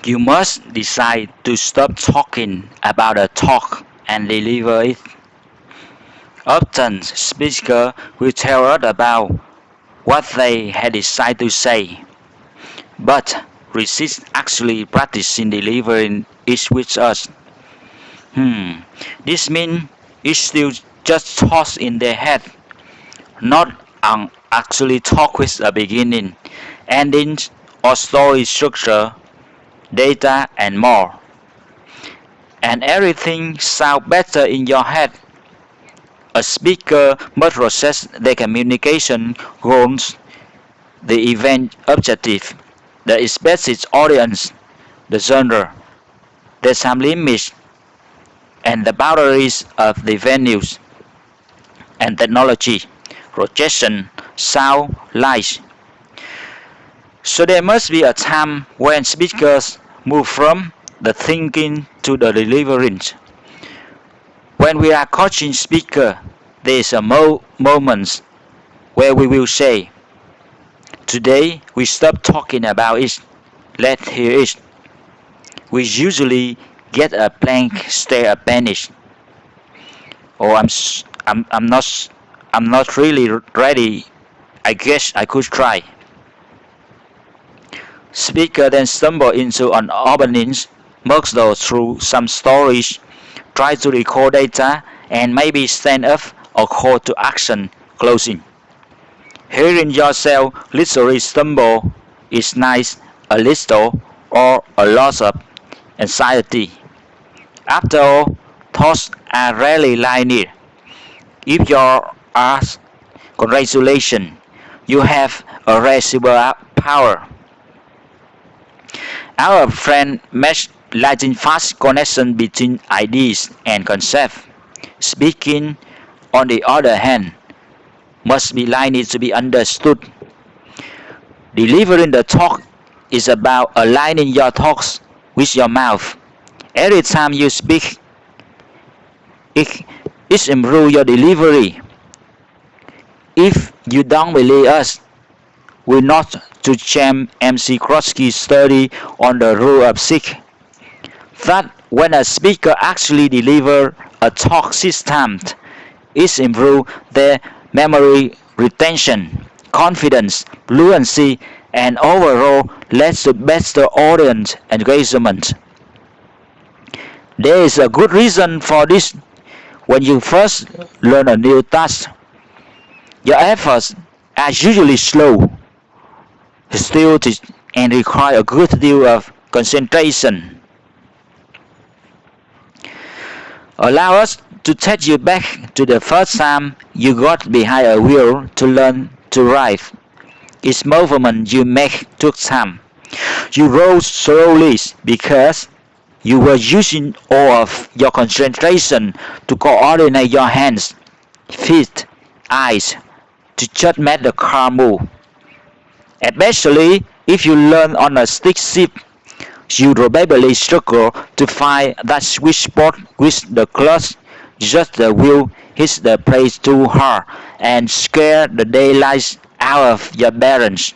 You must decide to stop talking about a talk and deliver it. Often, speakers will tell us about what they had decided to say, but resist actually practicing delivering it with us. This means it's still just thoughts in their head, not actually talk with a beginning, ending, or story structure, data, and more. And everything sounds better in your head. A speaker must process their communication goals, the event objective, the expected audience, the genre, the time limits, and the boundaries of the venues and technology, projection, sound, light. So there must be a time when speakers move from the thinking to the delivering. When we are coaching speaker, there is a moment where we will say, today we stop talking about it, let's hear it. We usually get a blank stare of panic. Oh, I'm not really ready. I guess I could try. Speaker then stumble into an opening, muddle through some stories, try to record data, and maybe stand up or call to action closing. Hearing yourself literally stumble is nice a little or a lot of anxiety. After all, thoughts are rarely linear. If you're asked, congratulations, you have a residual power. Our friend makes lightning fast connection between ideas and concepts. Speaking, on the other hand, must be linear to be understood. Delivering the talk is about aligning your thoughts with your mouth. Every time you speak, it, it improves your delivery. If you don't believe us, we not to James MC Krotsky's study on the rule of six, that when a speaker actually delivers a talk system, it improves their memory retention, confidence, fluency, and overall leads to better audience engagement. There is a good reason for this. When you first learn a new task, your efforts are usually slow, still, and require a good deal of concentration. Allow us to take you back to the first time you got behind a wheel to learn to drive. Each movement you make took time. You rode slowly because you were using all of your concentration to coordinate your hands, feet, eyes to just make the car move. Especially if you learn on a stick shift, you probably struggle to find that sweet spot with the clutch. Just the wheel hits the brake too hard and scare the daylights out of your balance.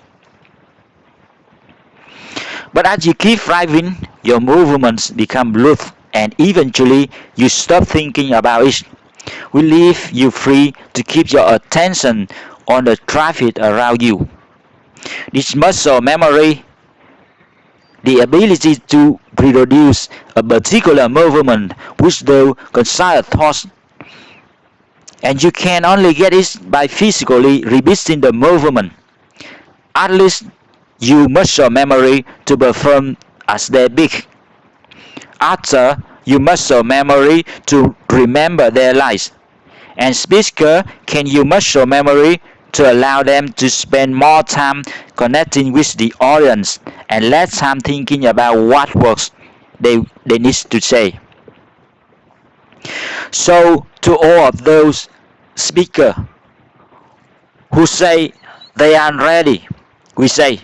But as you keep driving, your movements become loose and eventually you stop thinking about it. We leave you free to keep your attention on the traffic around you. This muscle memory, the ability to reproduce a particular movement with those concise thoughts, and you can only get it by physically repeating the movement. At least you muscle memory to perform as they big. After you muscle memory to remember their lies. And speaker can use muscle memory to allow them to spend more time connecting with the audience and less time thinking about what words they need to say. So to all of those speakers who say they aren't ready, we say,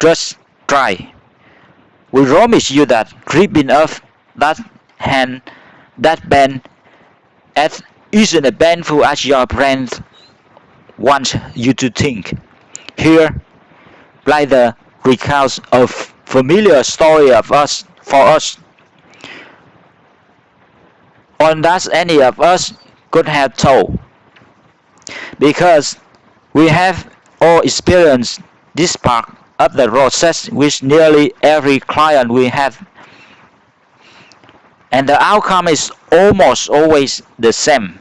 just try. We promise you that ripping off that hand, that band, as isn't as painful as your brain wants you to think. Here, like the recounts of familiar story of us for us, or that any of us could have told, because we have all experienced this part of the process with nearly every client we have, and the outcome is almost always the same.